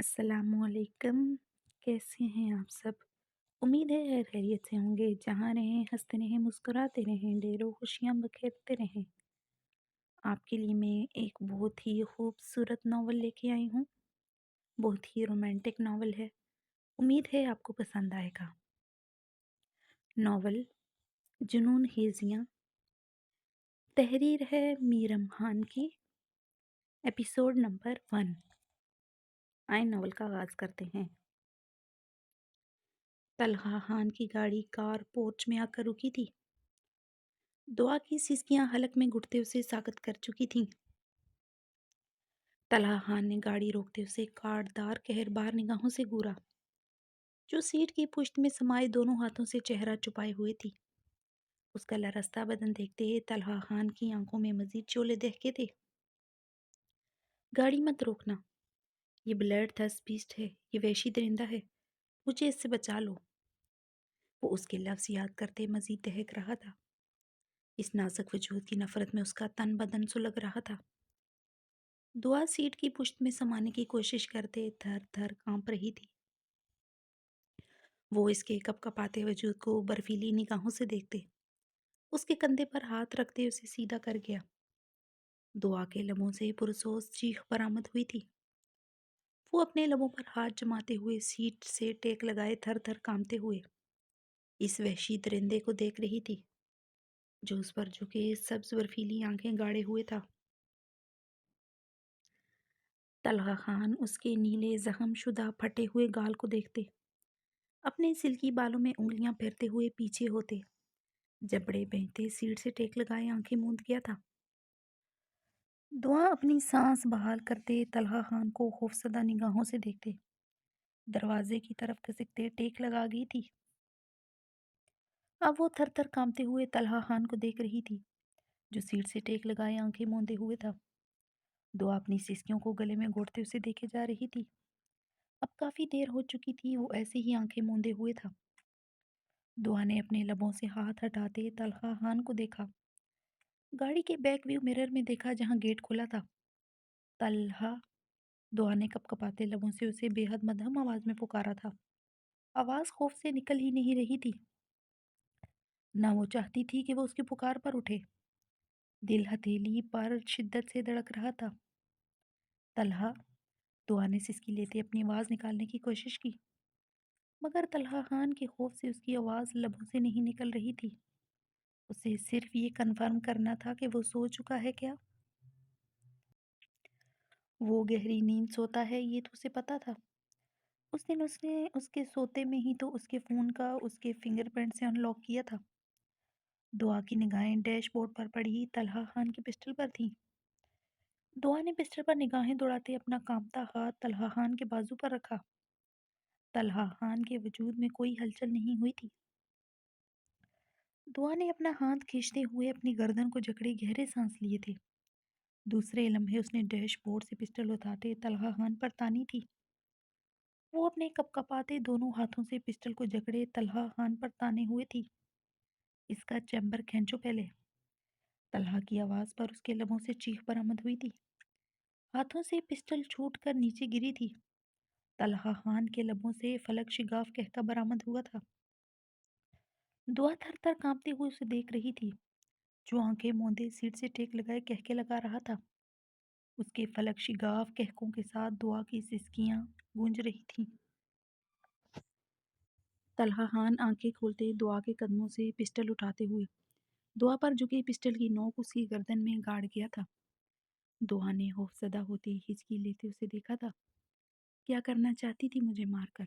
السلام علیکم، کیسے ہیں آپ سب؟ امید ہے خیر خیریت سے ہوں گے، جہاں رہیں ہنستے رہیں مسکراتے رہیں، ڈھیروں خوشیاں بکھیرتے رہیں۔ آپ کے لیے میں ایک بہت ہی خوبصورت ناول لے کے آئی ہوں، بہت ہی رومانٹک ناول ہے، امید ہے آپ کو پسند آئے گا۔ ناول جنون ہیزیاں، تحریر ہے میرم خان کی، ایپیسوڈ نمبر 1۔ آئے ناول کا آغاز کرتے ہیں۔ طلحہ خان کی گاڑی کار پورچ میں آ کر رکی تھی۔ دعا کی سسکیاں حلق میں گھٹتے اسے ساکت کر چکی تھیں۔ طلحہ خان نے گاڑی روکتے اسے کاٹدار قہربار نگاہوں سے گورا، جو سیٹ کی پشت میں سمائے دونوں ہاتھوں سے چہرہ چھپائے ہوئے تھی۔ اس کا لرزتا بدن دیکھتے ہی طلحہ خان کی آنکھوں میں مزید شعلے دہکے تھے۔ گاڑی مت روکنا، یہ بلڈ تھرسٹ بیسٹ ہے، یہ وحشی درندہ ہے، مجھے اس سے بچا لو۔ وہ اس کے لفظ یاد کرتے مزید دہک رہا تھا۔ اس نازک وجود کی نفرت میں اس کا تن بدن سلگ رہا تھا۔ دعا سیٹ کی پشت میں سمانے کی کوشش کرتے تھر تھر کانپ رہی تھی۔ وہ اس کے کپ کپاتے وجود کو برفیلی نگاہوں سے دیکھتے، اس کے کندھے پر ہاتھ رکھتے اسے سیدھا کر گیا۔ دعا کے لبوں سے پرسوز چیخ برآمد ہوئی تھی۔ وہ اپنے لبوں پر ہاتھ جماتے ہوئے سیٹ سے ٹیک لگائے تھر تھر کانپتے ہوئے اس وحشی درندے کو دیکھ رہی تھی، جو اس پر جھکے سبز برفیلی آنکھیں گاڑے ہوئے تھا۔ طلحہ خان اس کے نیلے زخم شدہ پھٹے ہوئے گال کو دیکھتے، اپنے سلکی بالوں میں انگلیاں پھیرتے ہوئے پیچھے ہوتے، جبڑے بہتے سیٹ سے ٹیک لگائے آنکھیں موند گیا تھا۔ دعا اپنی سانس بحال کرتے طلحہ خان کو خوفزدہ نگاہوں سے دیکھتے دروازے کی طرف کھسکتے ٹیک لگا گئی تھی۔ اب وہ تھر تھر کانپتے ہوئے طلحہ خان کو دیکھ رہی تھی، جو سیٹ سے ٹیک لگائے آنکھیں موندے ہوئے تھا۔ دعا اپنی سسکیوں کو گلے میں گھوٹتے اسے دیکھے جا رہی تھی۔ اب کافی دیر ہو چکی تھی، وہ ایسے ہی آنکھیں موندے ہوئے تھا۔ دعا نے اپنے لبوں سے ہاتھ ہٹاتے طلحہ خان کو دیکھا، گاڑی کے بیک ویو مرر میں دیکھا جہاں گیٹ کھلا تھا۔ طلحہ، دعا نے کپ کپاتے لبوں سے اسے بے حد مدھم آواز میں پکارا تھا۔ آواز خوف سے نکل ہی نہیں رہی تھی، نہ وہ چاہتی تھی کہ وہ اس کی پکار پر اٹھے۔ دل ہتھیلی پر شدت سے دھڑک رہا تھا۔ طلحہ، دعا نے سسکی لیتے اپنی آواز نکالنے کی کوشش کی، مگر طلحہ خان کے خوف سے اس کی آواز لبوں سے نہیں نکل رہی تھی۔ اسے صرف یہ کنفرم کرنا تھا کہ وہ سو چکا ہے کیا؟ وہ گہری نیند سوتا ہے، یہ تو اسے پتا تھا۔ اس دن اس نے اس کے سوتے میں ہی تو اس کے فون کا اس کے فنگر پرنٹ سے ان لاک کیا تھا۔ دعا کی نگاہیں ڈیش بورڈ پر پڑی طلحہ خان کی پسٹل پر تھیں۔ دعا نے پسٹل پر نگاہیں دوڑاتے اپنا کانپتا ہاتھ طلحہ خان کے بازو پر رکھا۔ طلحہ خان کے وجود میں کوئی ہلچل نہیں ہوئی تھی۔ دعا نے اپنا ہاتھ کھینچتے ہوئے اپنی گردن کو جکڑے گہرے سانس لیے تھے۔ دوسرے لمحے اس نے ڈیش بورڈ سے پسٹل اٹھاتے طلحہ خان پر تانی تھی۔ وہ اپنے کپ کپاتے دونوں ہاتھوں سے پسٹل کو جکڑے طلحہ خان پر تانے ہوئے تھی۔ اس کا چیمبر کھینچو پہلے۔ طلحہ کی آواز پر اس کے لبوں سے چیخ برآمد ہوئی تھی۔ ہاتھوں سے پسٹل چھوٹ کر نیچے گری تھی۔ طلحہ خان کے لبوں سے فلک شگاف کہکا برآمد ہوا تھا۔ دعا تھر تھر کانپتی ہوئی اسے دیکھ رہی تھی، جو آنکھیں موندے سیٹ سے ٹیک لگائے کہکے لگا رہا تھا۔ اس کے فلک شگاف کہکوں کے ساتھ دعا کی سسکیاں گونج رہی تھیں۔ طلحہ خان آنکھیں کھولتے دعا کے قدموں سے پسٹل اٹھاتے ہوئے دعا پر جھکی پسٹل کی نوک اس کی گردن میں گاڑ گیا تھا۔ دعا نے خوفزدہ ہوتے ہچکی لیتے اسے دیکھا تھا۔ کیا کرنا چاہتی تھی مجھے مار کر؟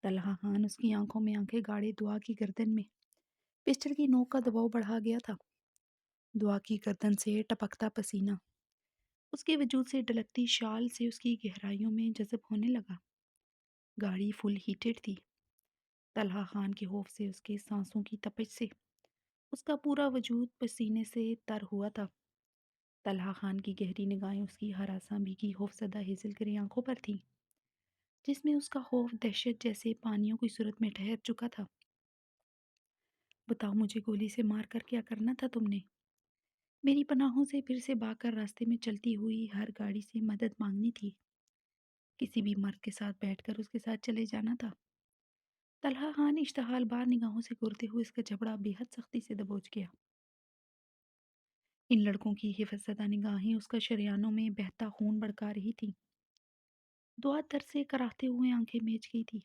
طلحہ خان اس کی آنکھوں میں آنکھیں گاڑے دعا کی گردن میں پسٹل کی نوک کا دباؤ بڑھا گیا تھا۔ دعا کی گردن سے ٹپکتا پسینہ اس کے وجود سے ڈھلکتی شال سے اس کی گہرائیوں میں جذب ہونے لگا۔ گاڑی فل ہیٹڈ تھی۔ طلحہ خان کے خوف سے، اس کے سانسوں کی تپش سے اس کا پورا وجود پسینے سے تر ہوا تھا۔ طلحہ خان کی گہری نگاہیں اس کی ہراساں بھیگی خوفزدہ ہیزل گرے آنکھوں پر تھیں، جس میں اس کا خوف دہشت جیسے پانیوں کی صورت میں ٹھہر چکا تھا۔ بتاؤ، مجھے گولی سے مار کر کیا کرنا تھا تم نے؟ میری پناہوں سے پھر سے بھاگ کر راستے میں چلتی ہوئی ہر گاڑی سے مدد مانگنی تھی؟ کسی بھی مرد کے ساتھ بیٹھ کر اس کے ساتھ چلے جانا تھا۔ طلحہ خان اشتعال بار نگاہوں سے گھورتے ہوئے اس کا جبڑا بے حد سختی سے دبوچ گیا۔ ان لڑکوں کی حفظ زدہ نگاہیں اس کا شریانوں میں بہتا خون بڑکا رہی تھی۔ دعا تر سے کراہتے ہوئے آنکھیں میچ گئی تھی۔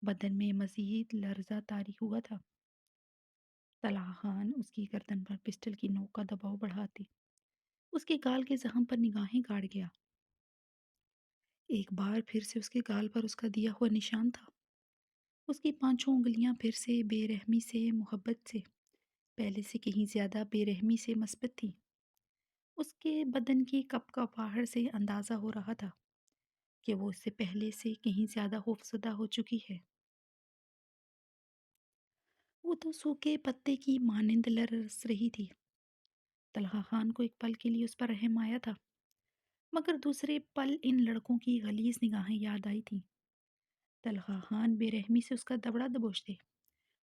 بدن میں مزید لرزہ طاری ہوا تھا۔ طلحہ خان اس کی گردن پر پسٹل کی نوک کا دباؤ بڑھاتے اس کے گال کے زخم پر نگاہیں گاڑ گیا۔ ایک بار پھر سے اس کے گال پر اس کا دیا ہوا نشان تھا۔ اس کی پانچوں انگلیاں پھر سے بے رحمی سے، محبت سے، پہلے سے کہیں زیادہ بے رحمی سے مثبت تھی۔ اس کے بدن کی کپ کپاہٹ سے اندازہ ہو رہا تھا کہ وہ اس سے پہلے سے کہیں زیادہ خوفزدہ ہو چکی ہے۔ وہ تو سوکھے پتے کی مانند لرز رہی تھی۔ طلحہ خان کو ایک پل کے لیے اس پر رحم آیا تھا، مگر دوسرے پل ان لڑکوں کی غلیظ نگاہیں یاد آئی تھیں۔ طلحہ خان بے رحمی سے اس کا دبڑا دبوچتے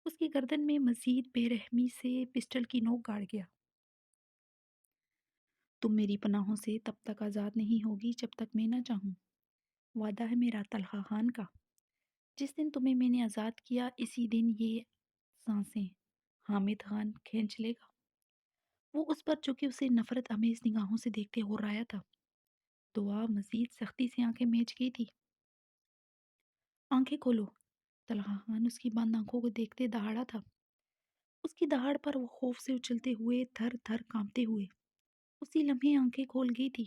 اس کی گردن میں مزید بے رحمی سے پسٹل کی نوک گاڑ گیا۔ تم میری پناہوں سے تب تک آزاد نہیں ہوگی جب تک میں نہ چاہوں۔ وعدہ ہے میرا طلحہ خان کا، جس دن تمہیں میں نے آزاد کیا اسی دن یہ سانسیں حامد خان کھینچ لے گا۔ وہ اس پر چونکہ اسے نفرت آمیز نگاہوں سے دیکھتے ہو رہا تھا۔ دعا مزید سختی سے آنکھیں میچ گئی تھی۔ آنکھیں کھولو۔ طلحہ خان اس کی بند آنکھوں کو دیکھتے دہاڑا تھا۔ اس کی دہاڑ پر وہ خوف سے اچھلتے ہوئے، تھر تھر کانپتے ہوئے اسی لمحے آنکھیں کھول گئی تھی۔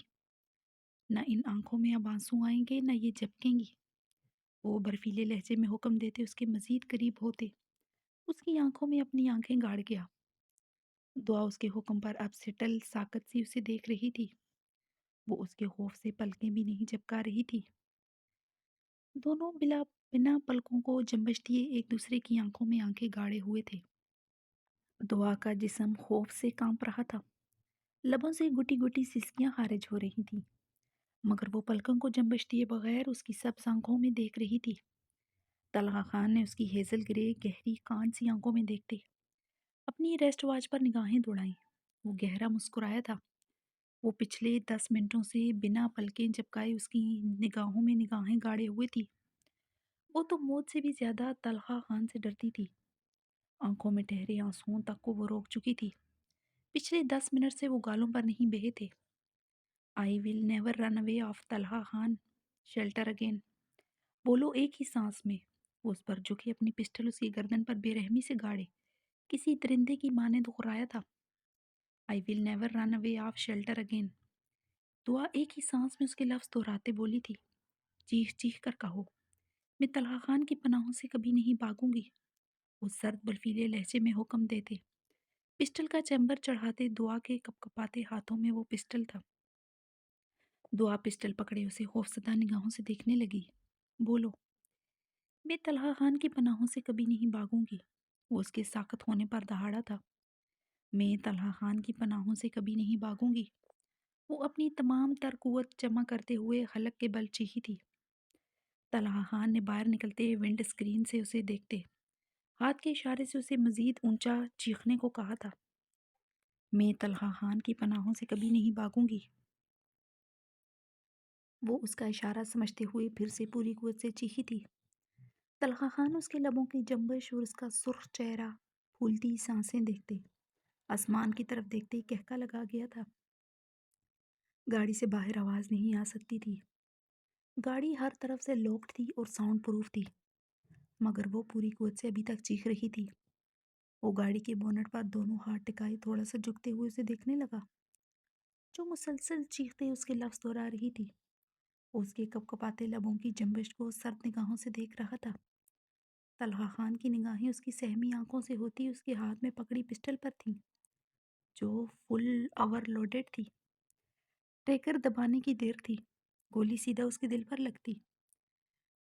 نہ ان آنکھوں میں اب آنسو آئیں گے نہ یہ جھپکیں گی۔ وہ برفیلے لہجے میں حکم دیتے اس کے مزید قریب ہوتے اس کی آنکھوں میں اپنی آنکھیں گاڑ گیا۔ دعا اس کے حکم پر اب سٹل ساکت سی اسے دیکھ رہی تھی۔ وہ اس کے خوف سے پلکیں بھی نہیں جھپکا رہی تھی۔ دونوں بنا پلکوں کو جنبش دیے ایک دوسرے کی آنکھوں میں آنکھیں گاڑے ہوئے تھے۔ دعا کا جسم خوف سے کانپ رہا تھا۔ لبوں سے گٹی گٹی سسکیاں خارج ہو رہی تھیں، مگر وہ پلکوں کو جنبش دیے بغیر اس کی سبز آنکھوں میں دیکھ رہی تھی۔ طلحہ خان نے اس کی ہیزل گرے گہری کان سی آنکھوں میں دیکھتے اپنی ریسٹ واچ پر نگاہیں دوڑائیں۔ وہ گہرا مسکرایا تھا۔ وہ پچھلے 10 منٹوں سے بنا پلکیں جھپکائے اس کی نگاہوں میں نگاہیں گاڑے ہوئے تھی۔ وہ تو موت سے بھی زیادہ طلحہ خان سے ڈرتی تھی۔ آنکھوں میں ٹھہرے آنسوؤں تک کو وہ روک چکی تھی۔ پچھلے 10 منٹ سے وہ گالوں پر نہیں بہے تھے۔ I will never run away of Talha Khan shelter again. بولو ایک ہی سانس میں۔ وہ اس پر جھکے اپنی پسٹل اس کی گردن پر بے رحمی سے گاڑے کسی درندے کی مانند غرایا تھا۔ I will never run away of shelter again۔ دعا ایک ہی سانس میں اس کے لفظ دہراتے بولی تھی۔ چیخ چیخ کر کہو، میں طلحہ خان کی پناہوں سے کبھی نہیں بھاگوں گی۔ وہ سرد برفیلے لہجے میں حکم دیتے پسٹل کا چیمبر چڑھاتے دعا کے کپکپاتے ہاتھوں میں وہ پسٹل تھا۔ دعا پسٹل پکڑے اسے خوفزدہ نگاہوں سے دیکھنے لگی۔ بولو۔ میں طلحہ خان کی پناہوں سے کبھی نہیں بھاگوں گی۔ وہ اس کے ساکت ہونے پر دہاڑا تھا۔ میں طلحہ خان کی پناہوں سے کبھی نہیں بھاگوں گی۔ وہ اپنی تمام تر قوت جمع کرتے ہوئے حلق کے بل چیخی تھی۔ طلحہ خان نے باہر نکلتے ونڈ اسکرین سے اسے دیکھتے ہاتھ کے اشارے سے اسے مزید اونچا چیخنے کو کہا تھا۔ میں طلحہ خان کی پناہوں سے کبھی نہیں بھاگوں گی۔ وہ اس کا اشارہ سمجھتے ہوئے پھر سے پوری قوت سے چیخی تھی۔ طلحہ خان اس کے لبوں کی جنبش اور اس کا سرخ چہرہ، پھولتی سانسیں دیکھتے آسمان کی طرف دیکھتے کہکا لگا گیا تھا۔ گاڑی سے باہر آواز نہیں آ سکتی تھی۔ گاڑی ہر طرف سے لاکڈ تھی اور ساؤنڈ پروف تھی، مگر وہ پوری قوت سے ابھی تک چیخ رہی تھی۔ وہ گاڑی کے بونٹ پر دونوں ہاتھ ٹکائے تھوڑا سا جھکتے ہوئے اسے دیکھنے لگا، جو مسلسل چیختے اس کے لفظ دہرا رہی تھی۔ وہ اس کے کپکپاتے لبوں کی جنبش کو سرد نگاہوں سے دیکھ رہا تھا۔ طلحہ خان کی نگاہیں اس کی سہمی آنکھوں سے ہوتی اس کے ہاتھ میں پکڑی پسٹل پر تھیں، جو فل اوور لوڈڈ تھی۔ ٹریگر دبانے کی دیر تھی، گولی سیدھا اس کے دل پر لگتی۔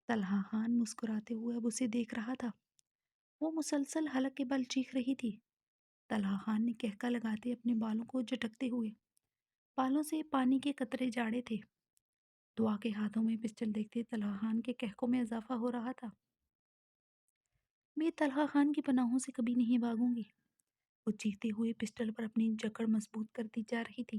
طلحہ خان مسکراتے ہوئے اب اسے دیکھ رہا تھا۔ وہ مسلسل حلق کے بل چیخ رہی تھی۔ طلحہ خان نے کہکا لگاتے اپنے بالوں کو جھٹکتے ہوئے بالوں سے پانی کے قطرے جاڑے تھے۔ دعا کے ہاتھوں میں پسٹل دیکھتے طلحہ خان کے کہکوں میں اضافہ ہو رہا تھا۔ میں طلحہ خان کی پناہوں سے کبھی نہیں بھاگوں گی۔ وہ چیختے ہوئے پسٹل پر اپنی جکڑ مضبوط کرتی جا رہی تھی،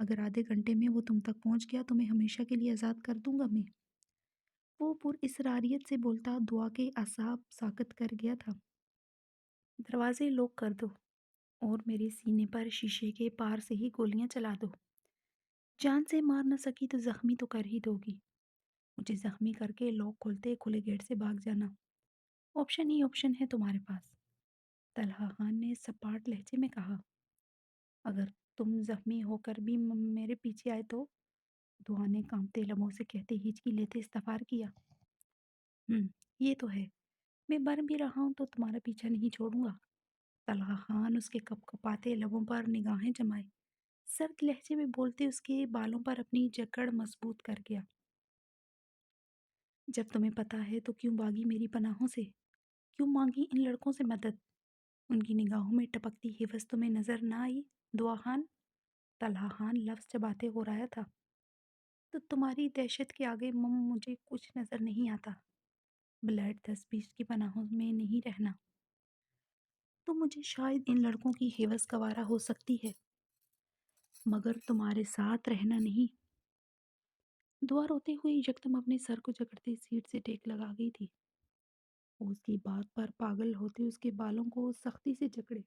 اگر آدھے گھنٹے میں وہ تم تک پہنچ گیا تو میں ہمیشہ کے لیے آزاد کر دوں گا میں۔ وہ پر اسراریت سے بولتا دعا کے اعصاب ساکت کر گیا تھا۔ دروازے لوک کر دو اور میرے سینے پر شیشے کے پار سے ہی گولیاں چلا دو۔ جان سے مار نہ سکی تو زخمی تو کر ہی دوگی۔ مجھے زخمی کر کے لاک کھولتے کھلے گیٹ سے بھاگ جانا۔ آپشن ہی آپشن ہے تمہارے پاس، طلحہ خان نے سپاٹ لہجے میں کہا۔ اگر تم زخمی ہو کر بھی میرے پیچھے آئے تو؟ دعا نے کانپتے لبوں سے کہتے ہچکی لیتے استغفار کیا۔ یہ تو ہے، میں مر بھی رہا ہوں تو تمہارا پیچھا نہیں چھوڑوں گا۔ طلحہ خان اس کے کپ کپاتے لبوں پر نگاہیں جمائے، سرد لہجے میں بولتے اس کے بالوں پر اپنی جکڑ مضبوط کر گیا۔ جب تمہیں پتہ ہے تو کیوں بھاگی میری پناہوں سے؟ کیوں مانگی ان لڑکوں سے مدد؟ ان کی نگاہوں میں ٹپکتی حوث تمہیں نظر نہ آئی دعا خان؟ طلحہ خان لفظ چباتے ہو رہا تھا۔ تو تمہاری دہشت کے آگے مجھے کچھ نظر نہیں آتا۔ بلیڈ 10-20 کی پناہوں میں نہیں رہنا تو مجھے شاید ان لڑکوں کی حوث گوارا ہو سکتی ہے، مگر تمہارے ساتھ رہنا نہیں۔ دعا روتے ہوئے یکدم اپنے سر کو جکڑتے سیٹ سے ٹیک لگا گئی تھی۔ وہ اس کی بات پر پاگل ہوتے اس کے بالوں کو سختی سے جکڑے،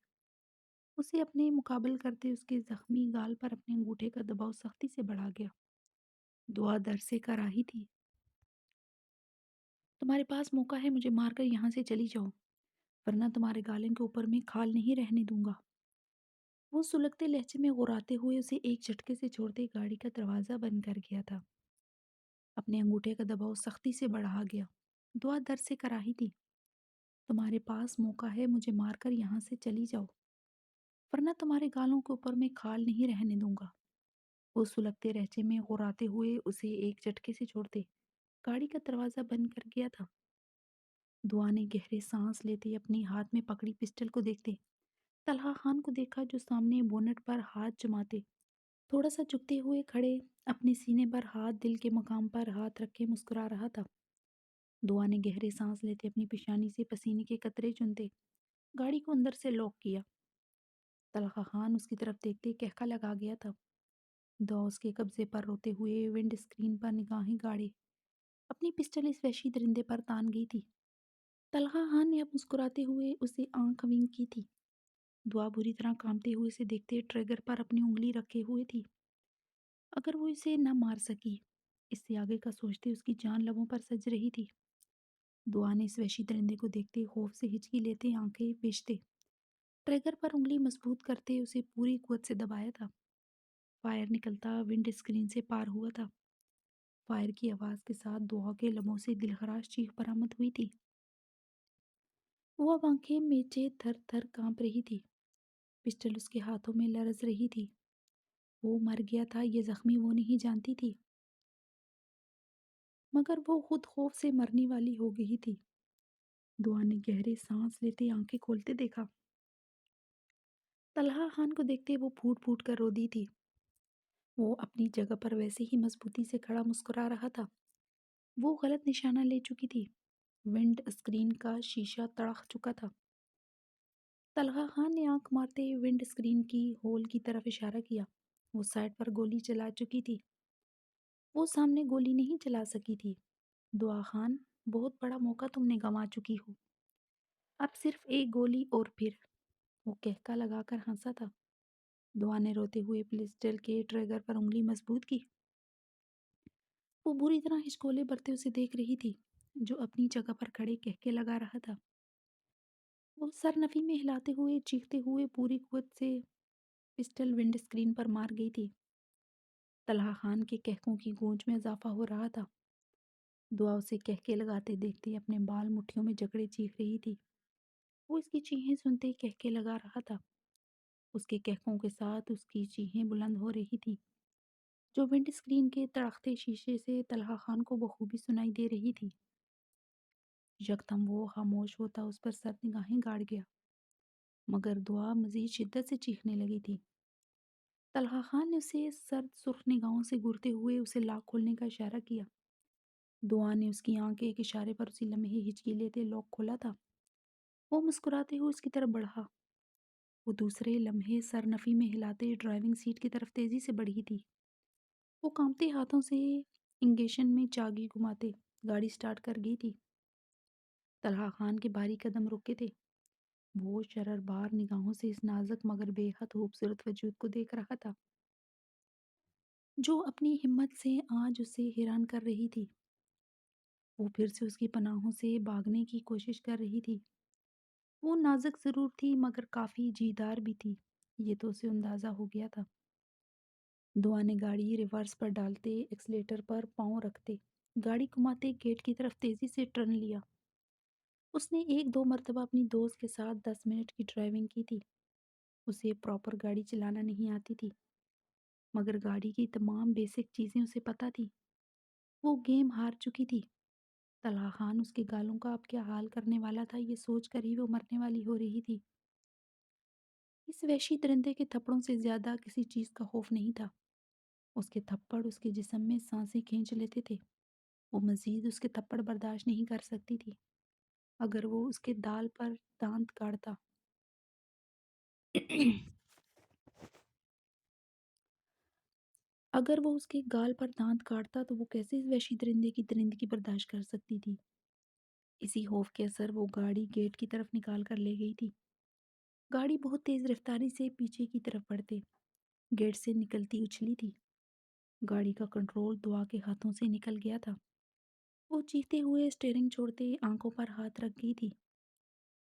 اسے اپنے مقابل کرتے اس کے زخمی گال پر اپنے انگوٹھے کا دباؤ سختی سے بڑھا گیا۔ دعا در سے کراہی تھی۔ تمہارے پاس موقع ہے، مجھے مار کر یہاں سے چلی جاؤ، ورنہ تمہارے گالوں کے اوپر میں کھال نہیں رہنے دوں گا۔ وہ سلگتے لہجے میں غراتے ہوئے اسے ایک جھٹکے سے چھوڑتے گاڑی کا دروازہ بند کر گیا تھا۔ اپنے انگوٹھے کا دباؤ سختی سے بڑھا گیا۔ دعا در سے کراہی تھی۔ تمہارے پاس موقع ہے، مجھے مار کر یہاں سے چلی جاؤ، ورنہ تمہارے گالوں کے اوپر میں کھال نہیں رہنے دوں گا۔ وہ سلگتے لہجے میں غراتے ہوئے اسے ایک جھٹکے سے چھوڑتے گاڑی کا دروازہ بند کر گیا تھا۔ دعا نے گہرے سانس لیتے اپنی ہاتھ میں پکڑی پسٹل کو دیکھتے طلحہ خان کو دیکھا جو سامنے بونٹ پر ہاتھ جماتے تھوڑا سا جھکتے ہوئے کھڑے اپنے سینے پر ہاتھ دل کے مقام پر ہاتھ رکھے مسکرا رہا تھا۔ دعا نے گہرے سانس لیتے اپنی پیشانی سے پسینے کے قطرے چنتے گاڑی کو اندر سے لاک کیا۔ طلحہ خان اس کی طرف دیکھتے کہکا لگا گیا تھا۔ دعا اس کے قبضے پر روتے ہوئے ونڈ اسکرین پر نگاہیں گاڑے اپنی پسٹل اس وحشی درندے پر تان گئی تھی۔ طلحہ خان نے اب مسکراتے ہوئے اسے آنکھ ونک کی تھی۔ دعا بری طرح کانپتے ہوئے اسے دیکھتے ٹریگر پر اپنی انگلی رکھے ہوئے تھی۔ اگر وہ اسے نہ مار سکی، اس سے آگے کا سوچتے اس کی جان لبوں پر سج رہی تھی۔ دعا نے اس وحشی درندے کو دیکھتے خوف سے ہچکی لیتے آنکھیں بیچتے ٹریگر پر انگلی مضبوط کرتے اسے پوری قوت سے دبایا تھا۔ فائر نکلتا ونڈ اسکرین سے پار ہوا تھا۔ فائر کی آواز کے ساتھ دعا کے لبوں سے دلخراش چیخ برآمد ہوئی تھی۔ وہ اب آنکھیں میچے تھر تھر کانپ رہی تھی، پسٹل اس کے ہاتھوں میں لرز رہی تھی۔ وہ مر گیا تھا یہ زخمی وہ نہیں جانتی تھی، مگر وہ خود خوف سے مرنے والی ہو گئی تھی۔ دعا نے گہرے سانس لیتے آنکھیں کھولتے دیکھا۔ طلحہ خان کو دیکھتے وہ پھوٹ پھوٹ کر رو دی تھی۔ وہ اپنی جگہ پر ویسے ہی مضبوطی سے کھڑا مسکرا رہا تھا۔ وہ غلط نشانہ لے چکی تھی۔ ونڈ اسکرین کا شیشہ تڑخ چکا تھا۔ طلحہ خان نے آنکھ مارتے ونڈ اسکرین کی ہول کی طرف اشارہ کیا۔ وہ سائڈ پر گولی چلا چکی تھی۔ وہ سامنے گولی نہیں چلا سکی تھی۔ دعا خان، بہت بڑا موقع تم نے گنوا چکی ہو۔ اب صرف ایک گولی اور پھر۔ وہ کہکا لگا کر ہنسا تھا۔ دعا نے روتے ہوئے پسٹل کے ٹریگر پر انگلی مضبوط کی۔ وہ بری طرح ہچکولے برتے اسے دیکھ رہی تھی جو اپنی جگہ پر کھڑے کہکے لگا رہا تھا۔ وہ سر نفی میں ہلاتے ہوئے چیختے ہوئے پوری قوت سے پسٹل ونڈ اسکرین پر مار گئی تھی۔ طلحہ خان کے کہکوں کی گونج میں اضافہ ہو رہا تھا۔ دعا اسے کہکے لگاتے دیکھتے اپنے بال مٹھیوں میں جکڑے چیخ رہی تھی۔ وہ اس کی چیخیں سنتے کہکے لگا رہا تھا۔ اس کے کہکوں کے ساتھ اس کی چیخیں بلند ہو رہی تھی جو ونڈ اسکرین کے تڑختے شیشے سے طلحہ خان کو بخوبی سنائی دے رہی تھی۔ یکدم وہ خاموش ہوتا اس پر سرد نگاہیں گاڑ گیا، مگر دعا مزید شدت سے چیخنے لگی تھی۔ طلحہ خان نے اسے سرد سرخ نگاہوں سے گھورتے ہوئے اسے لاک کھولنے کا اشارہ کیا۔ دعا نے اس کی آنکھ کے ایک اشارے پر اسی لمحے ہچکی لیتے لاک کھولا تھا۔ وہ مسکراتے ہوئے اس کی طرف بڑھا۔ وہ دوسرے لمحے سرنفی میں ہلاتے ڈرائیونگ سیٹ کی طرف تیزی سے بڑھی تھی۔ وہ کانپتے ہاتھوں سے انگیشن میں چاگی گھماتے گاڑی سٹارٹ کر گئی تھی۔ طلحہ خان کے بھاری قدم رکے تھے۔ وہ شرر بار نگاہوں سے اس نازک مگر بے حد خوبصورت وجود کو دیکھ رہا تھا جو اپنی ہمت سے آج اسے حیران کر رہی تھی۔ وہ پھر سے اس کی پناہوں سے بھاگنے کی کوشش کر رہی تھی۔ وہ نازک ضرور تھی مگر کافی جیدار بھی تھی، یہ تو اسے اندازہ ہو گیا تھا۔ دعا نے گاڑی ریورس پر ڈالتے ایکسیلیٹر پر پاؤں رکھتے گاڑی گھماتے گیٹ کی طرف تیزی سے ٹرن لیا۔ اس نے ایک دو مرتبہ اپنی دوست کے ساتھ 10 منٹ کی ڈرائیونگ کی تھی۔ اسے پراپر گاڑی چلانا نہیں آتی تھی مگر گاڑی کی تمام بیسک چیزیں اسے پتہ تھی۔ وہ گیم ہار چکی تھی۔ طلحہ خان اس کے گالوں کا اب کیا حال کرنے والا تھا، یہ سوچ کر ہی وہ مرنے والی ہو رہی تھی۔ اس وحشی درندے کے تھپڑوں سے زیادہ کسی چیز کا خوف نہیں تھا۔ اس کے تھپڑ اس کے جسم میں سانسیں کھینچ لیتے تھے۔ وہ مزید اس کے تھپڑ برداشت نہیں کر سکتی تھی۔ اگر وہ اس کے دال پر دانت کاڑتا اگر وہ اس کے گال پر دانت کاٹتا تو وہ کیسے اس وحشی درندے کی درندگی برداشت کر سکتی تھی؟ اسی خوف کے اثر وہ گاڑی گیٹ کی طرف نکال کر لے گئی تھی۔ گاڑی بہت تیز رفتاری سے پیچھے کی طرف بڑھتے گیٹ سے نکلتی اچھلی تھی۔ گاڑی کا کنٹرول دعا کے ہاتھوں سے نکل گیا تھا۔ وہ چیختے ہوئے اسٹیئرنگ چھوڑتے آنکھوں پر ہاتھ رکھ گئی تھی۔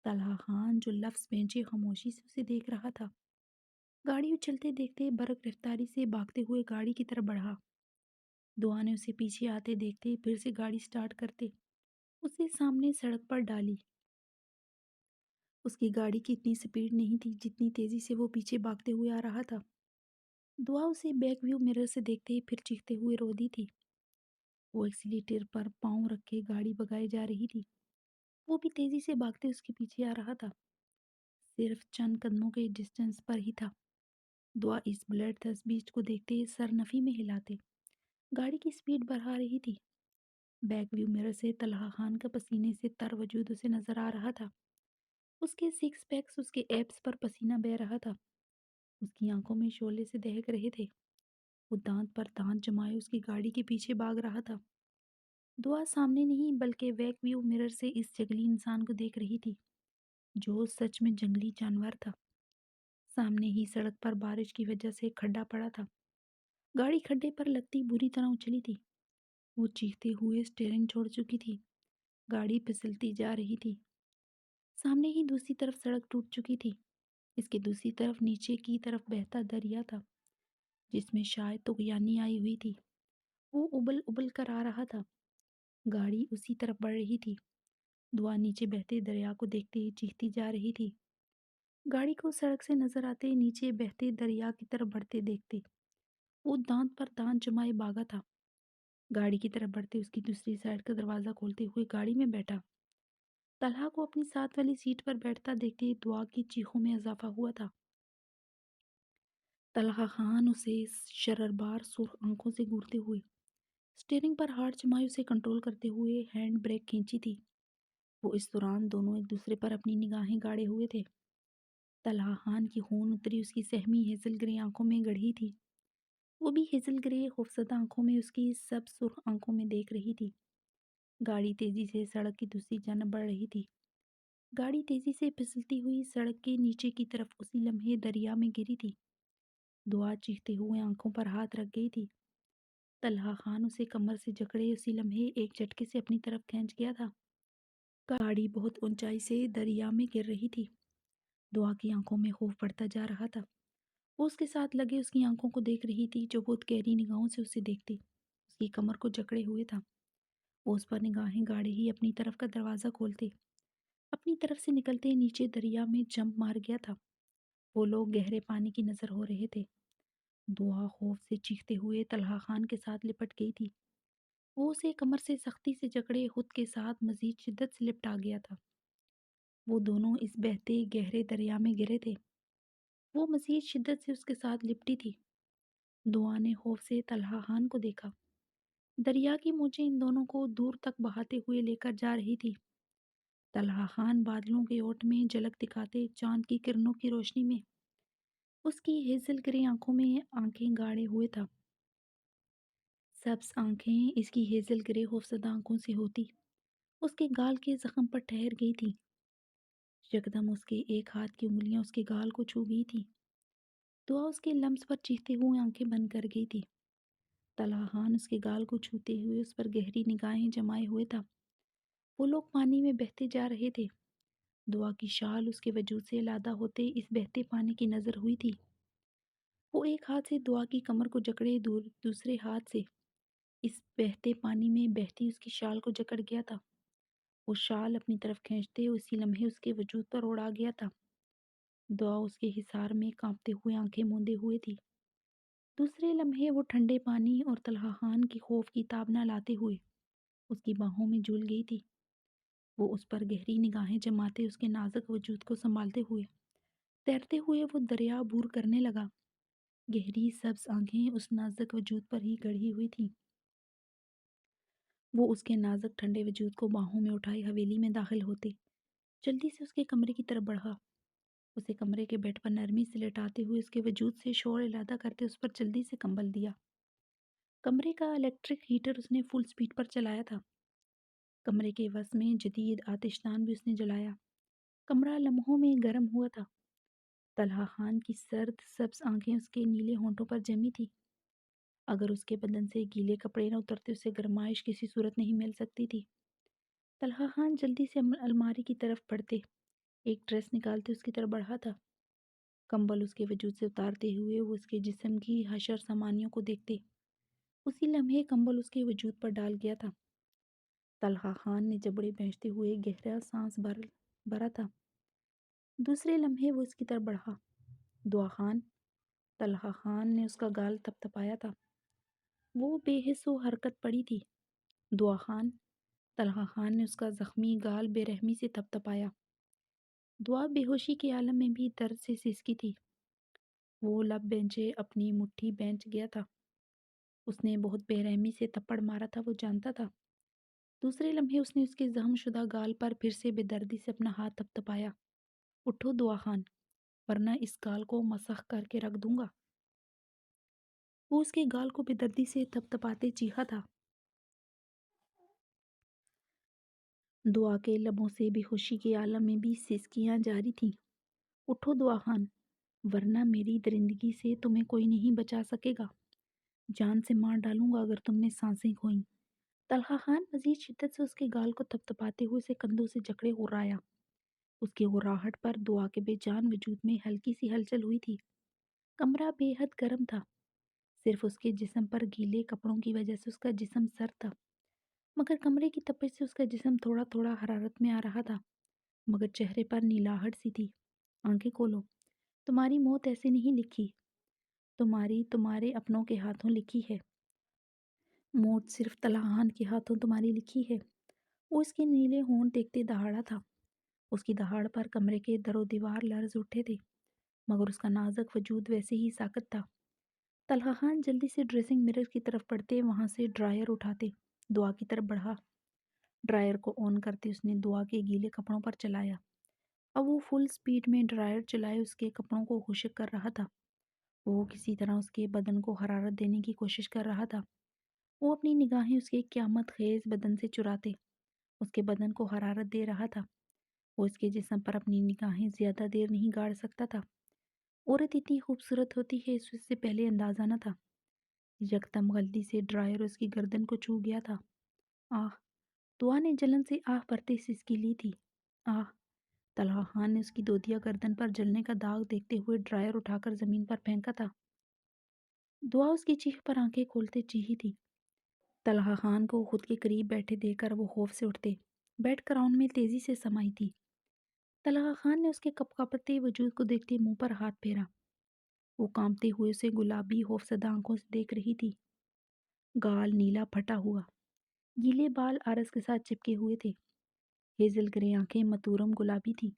طلحہ خان جو لفظ بینچے خاموشی سے اسے دیکھ رہا تھا، گاڑی اچھلتے دیکھتے برق رفتاری سے بھاگتے ہوئے گاڑی کی طرف بڑھا۔ دعا نے اسے پیچھے آتے دیکھتے پھر سے گاڑی سٹارٹ کرتے اسے سامنے سڑک پر ڈالی۔ اس کی گاڑی کی اتنی سپیڈ نہیں تھی جتنی تیزی سے وہ پیچھے بھاگتے ہوئے آ رہا تھا۔ دعا اسے بیک ویو مرر سے دیکھتے پھر چیختے ہوئے رو دی تھی۔ وہ ایکسیلیٹر پر پاؤں رکھے گاڑی بگائے جا رہی تھی۔ وہ بھی تیزی سے بھاگتے اس کے پیچھے آ رہا تھا، صرف چند قدموں کے ڈسٹنس پر ہی تھا۔ دعا اس بلڈ تھس بیسٹ کو دیکھتے سر نفی میں ہلاتے گاڑی کی سپیڈ بڑھا رہی تھی۔ بیک ویو مرر سے طلحہ خان کا پسینے سے تر وجود اسے نظر آ رہا تھا۔ اس کے سکس پیکس اس کے ایپس پر پسینہ بہہ رہا تھا۔ اس کی آنکھوں میں شعلے سے دہک رہے تھے۔ وہ دانت پر دانت جمائے اس کی گاڑی کے پیچھے بھاگ رہا تھا۔ دعا سامنے نہیں بلکہ بیک ویو مرر سے اس جنگلی انسان کو دیکھ رہی تھی جو سچ میں جنگلی جانور تھا۔ سامنے ہی سڑک پر بارش کی وجہ سے کھڈا پڑا تھا۔ گاڑی کھڈے پر لگتی بری طرح اچھلی تھی۔ وہ چیختے ہوئے اسٹیئرنگ چھوڑ چکی تھی۔ گاڑی پھسلتی جا رہی تھی۔ سامنے ہی دوسری طرف سڑک ٹوٹ چکی تھی۔ اس کے دوسری طرف نیچے کی طرف بہتا دریا تھا جس میں شاید طغیانی آئی ہوئی تھی۔ وہ ابل ابل کر آ رہا تھا۔ گاڑی اسی طرف بڑھ رہی تھی۔ دعا نیچے بہتے دریا کو دیکھتے ہی چیختی جا رہی تھی۔ گاڑی کو سڑک سے نظر آتے نیچے بہتے دریا کی طرف بڑھتے دیکھتے وہ دانت پر دانت جمائے بھاگا تھا۔ گاڑی کی طرف بڑھتے اس کی دوسری سائیڈ کا دروازہ کھولتے ہوئے گاڑی میں بیٹھا۔ طلحہ کو اپنی ساتھ والی سیٹ پر بیٹھتا دیکھتے دعا کی چیخوں میں اضافہ ہوا تھا۔ طلحہ خان اسے شرربار سرخ آنکھوں سے گھورتے ہوئے اسٹیئرنگ پر ہاتھ جمائے اسے کنٹرول کرتے ہوئے ہینڈ بریک کھینچی تھی۔ وہ اس دوران دونوں ایک دوسرے پر اپنی نگاہیں گاڑے ہوئے تھے۔ طلحہ خان کی خون اتری اس کی سہمی ہیزل گرے آنکھوں میں گڑھی تھی۔ وہ بھی ہیزل گرے خوفزدہ آنکھوں میں اس کی سب سرخ آنکھوں میں دیکھ رہی تھی۔ گاڑی تیزی سے سڑک کی دوسری جانب بڑھ رہی تھی۔ گاڑی تیزی سے پھسلتی ہوئی سڑک کے نیچے کی طرف اسی لمحے دریا میں گری تھی۔ دعا چیختے ہوئے آنکھوں پر ہاتھ رکھ گئی تھی۔ طلحہ خان اسے کمر سے جکڑے اسی لمحے ایک جھٹکے سے اپنی طرف کھینچ گیا تھا۔ گاڑی بہت اونچائی سے دریا میں گر رہی تھی۔ دعا کی آنکھوں میں خوف بڑھتا جا رہا تھا۔ وہ اس کے ساتھ لگے اس کی آنکھوں کو دیکھ رہی تھی جو بہت گہری نگاہوں سے اسے دیکھتی اس کی کمر کو جکڑے ہوئے تھا۔ وہ اس پر نگاہیں گاڑے ہی اپنی طرف کا دروازہ کھولتے اپنی طرف سے نکلتے نیچے دریا میں جمپ مار گیا تھا۔ وہ لوگ گہرے پانی کی نظر ہو رہے تھے۔ دعا خوف سے چیختے ہوئے طلحہ خان کے ساتھ لپٹ گئی تھی۔ وہ اسے کمر سے سختی سے جکڑے خود کے ساتھ مزید شدت سے لپٹا گیا تھا۔ وہ دونوں اس بہتے گہرے دریا میں گرے تھے۔ وہ مزید شدت سے اس کے ساتھ لپٹی تھی۔ دعا نے خوف سے طلحہ خان کو دیکھا۔ دریا کی موجیں ان دونوں کو دور تک بہاتے ہوئے لے کر جا رہی تھی۔ طلحہ خان بادلوں کے اوٹ میں جھلک دکھاتے چاند کی کرنوں کی روشنی میں اس کی ہیزل گرے آنکھوں میں آنکھیں گاڑے ہوئے تھا۔ سبز آنکھیں اس کی ہیزل گرے خوفزدہ آنکھوں سے ہوتی اس کے گال کے زخم پر ٹھہر گئی تھی۔ یکدم اس کے ایک ہاتھ کی انگلیاں اس کے گال کو چھو گئی تھی۔ دعا اس کے لمس پر چیختے ہوئے آنکھیں بند کر گئی تھی۔ طلحہ خان اس کے گال کو چھوتے ہوئے اس پر گہری نگاہیں جمائے ہوئے تھا۔ وہ لوگ پانی میں بہتے جا رہے تھے۔ دعا کی شال اس کے وجود سے علادہ ہوتے اس بہتے پانی کی نظر ہوئی تھی۔ وہ ایک ہاتھ سے دعا کی کمر کو جکڑے دوسرے ہاتھ سے اس بہتے پانی میں بہتی اس کی شال کو جکڑ گیا تھا۔ وہ شال اپنی طرف کھینچتے اسی لمحے اس کے وجود پر اڑا گیا تھا۔ دعا اس کے حصار میں کانپتے ہوئے آنکھیں موندے ہوئے تھی۔ دوسرے لمحے وہ ٹھنڈے پانی اور طلحہ خان کی خوف کی تاب نہ لاتے ہوئے اس کی باہوں میں جھول گئی تھی۔ وہ اس پر گہری نگاہیں جماتے اس کے نازک وجود کو سنبھالتے ہوئے تیرتے ہوئے وہ دریا عبور کرنے لگا۔ گہری سبز آنکھیں اس نازک وجود پر ہی گڑھی ہوئی تھیں۔ وہ اس کے نازک ٹھنڈے وجود کو باہوں میں اٹھائے حویلی میں داخل ہوتے جلدی سے اس کے کمرے کی طرف بڑھا۔ اسے کمرے کے بیڈ پر نرمی سے لٹاتے ہوئے اس کے وجود سے شور علادہ کرتے اس پر جلدی سے کمبل دیا۔ کمرے کا الیکٹرک ہیٹر اس نے فل سپیڈ پر چلایا تھا۔ کمرے کے وسط میں جدید آتش دان بھی اس نے جلایا۔ کمرہ لمحوں میں گرم ہوا تھا۔ طلحہ خان کی سرد سبز آنکھیں اس کے نیلے ہونٹوں پر جمی تھی۔ اگر اس کے بدن سے گیلے کپڑے نہ اترتے اسے گرمائش کسی صورت نہیں مل سکتی تھی۔ طلحہ خان جلدی سے الماری کی طرف بڑھتے ایک ڈریس نکالتے اس کی طرف بڑھا تھا۔ کمبل اس کے وجود سے اتارتے ہوئے وہ اس کے جسم کی حشر سامانیوں کو دیکھتے اسی لمحے کمبل اس کے وجود پر ڈال گیا تھا۔ طلحہ خان نے جبڑے بھینچتے ہوئے گہرا سانس بھرا تھا۔ دوسرے لمحے وہ اس کی طرف بڑھا۔ دعا خان، طلحہ خان نے اس کا گال تھپتھپایا تھا۔ وہ بے حس و حرکت پڑی تھی۔ دعا خان، طلحہ خان نے اس کا زخمی گال بے رحمی سے تھپتھپایا۔ دعا بے ہوشی کے عالم میں بھی درد سے سسکی تھی۔ وہ لب بینچے اپنی مٹھی بینچ گیا تھا۔ اس نے بہت بے رحمی سے تھپڑ مارا تھا، وہ جانتا تھا۔ دوسرے لمحے اس نے اس کے زخم شدہ گال پر پھر سے بے دردی سے اپنا ہاتھ تھپتھپایا۔ اٹھو دعا خان، ورنہ اس گال کو مسخ کر کے رکھ دوں گا۔ وہ اس کے گال کو بے دردی سے تھپتھپاتے چیخا تھا۔ دعا کے لبوں سے بے ہوشی کے عالم میں بھی سسکیاں جاری تھیں۔ اٹھو دعا خان، ورنہ میری درندگی سے تمہیں کوئی نہیں بچا سکے گا۔ جان سے مار ڈالوں گا اگر تم نے سانسیں کھوئیں۔ طلحہ خان مزید شدت سے اس کے گال کو تھپتھپاتے ہوئے اسے کندھوں سے جکڑے ہرایا۔ اس کی ہراہٹ پر دعا کے بے جان وجود میں ہلکی سی ہلچل ہوئی تھی۔ کمرہ بے حد گرم تھا۔ صرف اس کے جسم پر گیلے کپڑوں کی وجہ سے اس کا جسم سرد تھا، مگر کمرے کی تپش سے اس کا جسم تھوڑا تھوڑا حرارت میں آ رہا تھا، مگر چہرے پر نیلاہٹ سی تھی۔ آنکھیں کھولو، تمہاری موت ایسے نہیں لکھی، تمہارے اپنوں کے ہاتھوں لکھی ہے۔ موت صرف طلحہ خان کے ہاتھوں تمہاری لکھی ہے۔ وہ اس کے نیلے ہونٹ دیکھتے دہاڑا تھا۔ اس کی دہاڑ پر کمرے کے در و دیوار لرز اٹھے تھے، مگر اس کا نازک وجود ویسے ہی ساکت تھا۔ طلحہ خان جلدی سے ڈریسنگ مرر کی طرف بڑھتے وہاں سے ڈرائر اٹھاتے دعا کی طرف بڑھا۔ ڈرائر کو آن کرتے اس نے دعا کے گیلے کپڑوں پر چلایا۔ اب وہ فل سپیڈ میں ڈرائر چلائے اس کے کپڑوں کو خشک کر رہا تھا۔ وہ کسی طرح اس کے بدن کو حرارت دینے کی کوشش کر رہا تھا۔ وہ اپنی نگاہیں اس کے قیامت خیز بدن سے چراتے اس کے بدن کو حرارت دے رہا تھا۔ وہ اس کے جسم پر اپنی نگاہیں زیادہ دیر نہیں گاڑ سکتا تھا۔ عورت اتنی خوبصورت ہوتی ہے اس سے پہلے اندازہ نہ تھا۔ یکدم غلطی سے ڈرائر اس کی گردن کو چھو گیا تھا۔ آہ! دعا نے جلن سے آہ بھرتے سسکی لی تھی۔ آہ! طلحہ خان نے اس کی دودیا گردن پر جلنے کا داغ دیکھتے ہوئے ڈرائر اٹھا کر زمین پر پھینکا تھا۔ دعا اس کی چیخ پر آنکھیں کھولتے چیخی تھی۔ طلحہ خان کو خود کے قریب بیٹھے دیکھ کر وہ خوف سے اٹھتے بیڈ گراؤنڈ میں تیزی سے سمائی تھی۔ طلحہ خان نے اس کے کپ کپتے وجود کو دیکھتے منہ پر ہاتھ پھیرا۔ وہ کانپتے ہوئے اسے گلابی خوفزدہ آنکھوں سے دیکھ رہی تھی۔ گال نیلا پھٹا ہوا، گیلے بال آرس کے ساتھ چپکے ہوئے تھے۔ ہیزل گرے آنکھیں متورم گلابی تھی،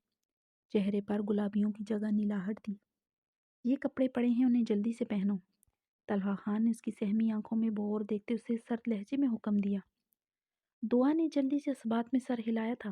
چہرے پر گلابیوں کی جگہ نیلاہٹ تھی۔ یہ کپڑے پڑے ہیں، انہیں جلدی سے پہنو۔ طلحہ خان نے اس کی سہمی آنکھوں میں بور دیکھتے اسے سرد لہجے میں حکم دیا۔ دعا نے جلدی سے اس بات میں سر ہلایا تھا۔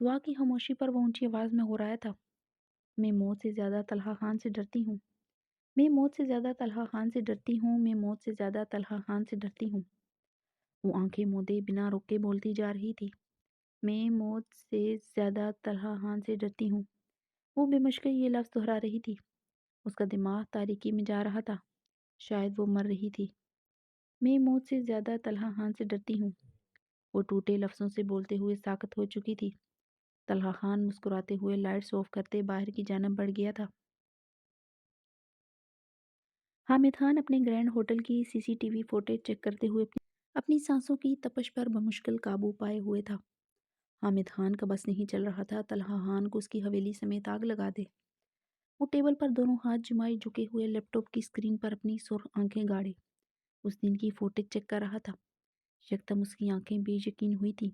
دعا کی خاموشی پر وہ اونچی آواز میں ہو رہا تھا، میں موت سے زیادہ طلحہ خان سے ڈرتی ہوں، میں موت سے زیادہ طلحہ خان سے ڈرتی ہوں، میں موت سے زیادہ طلحہ خان سے ڈرتی ہوں۔ وہ آنکھیں مودے بنا رکے بولتی جا رہی تھی، میں موت سے زیادہ طلحہ خان سے ڈرتی ہوں۔ وہ بے مشکل یہ لفظ دہرا رہی تھی۔ اس کا دماغ تاریکی میں جا رہا تھا، شاید وہ مر رہی تھی۔ میں موت سے زیادہ طلحہ خان سے ڈرتی ہوں۔ وہ ٹوٹے لفظوں سے بولتے ہوئے ساکت ہو چکی تھی۔ طلحہ خان مسکراتے ہوئے لائٹس آف کرتے باہر کی جانب بڑھ گیا تھا۔ حامد خان اپنے گرینڈ ہوٹل کی C C T V footage check کرتے ہوئے اپنی سانسوں کی تپش پر بمشکل قابو پائے ہوئے تھا۔ حامد خان کا بس نہیں چل رہا تھا طلحہ خان کو اس کی حویلی سمیت آگ لگا دے۔ وہ ٹیبل پر دونوں ہاتھ جمائے جھکے ہوئے لیپ ٹاپ کی اسکرین پر اپنی سرخ آنکھیں گاڑے اس دن کی فوٹیج چیک کر رہا تھا۔ یکدم اس کی آنکھیں بے یقین ہوئی تھی۔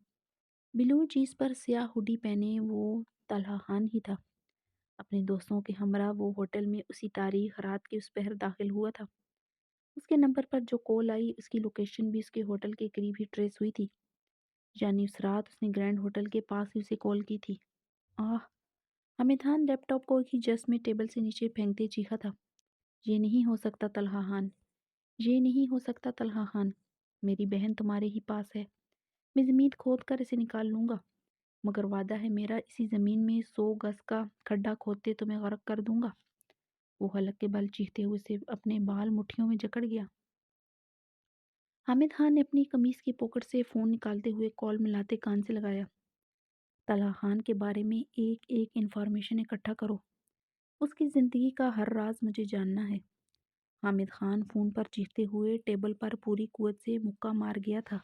بلو جینس پر سیاہ ہوڈی پہنے وہ طلحہ خان ہی تھا۔ اپنے دوستوں کے ہمراہ وہ ہوٹل میں اسی تاریخ رات کے اس پہر داخل ہوا تھا۔ اس کے نمبر پر جو کال آئی اس کی لوکیشن بھی اس کے ہوٹل کے قریب ہی ٹریس ہوئی تھی، یعنی اس رات اس نے گرینڈ ہوٹل کے پاس ہی اسے کال کی تھی۔ آہ! حامد خان لیپ ٹاپ کو ہی جس میں ٹیبل سے نیچے پھینکتے چیخا تھا، یہ نہیں ہو سکتا طلحہ خان، یہ نہیں ہو سکتا طلحہ خان، میری بہن تمہارے ہی پاس ہے، میں زمین کھود کر اسے نکال لوں گا، مگر وعدہ ہے میرا اسی زمین میں 100 گز کا کھڈا کھودتے تمہیں غرق کر دوں گا۔ وہ حلق کے بل چیختے ہوئے سے اپنے بال مٹھیوں میں جکڑ گیا۔ حامد خان نے اپنی قمیص کی پاکٹ سے فون نکالتے ہوئے کال ملاتے کان سے لگایا۔ طلحہ خان کے بارے میں ایک ایک انفارمیشن اکٹھا کرو، اس کی زندگی کا ہر راز مجھے جاننا ہے۔ حامد خان فون پر چیختے ہوئے ٹیبل پر پوری قوت سے مکہ مار گیا تھا۔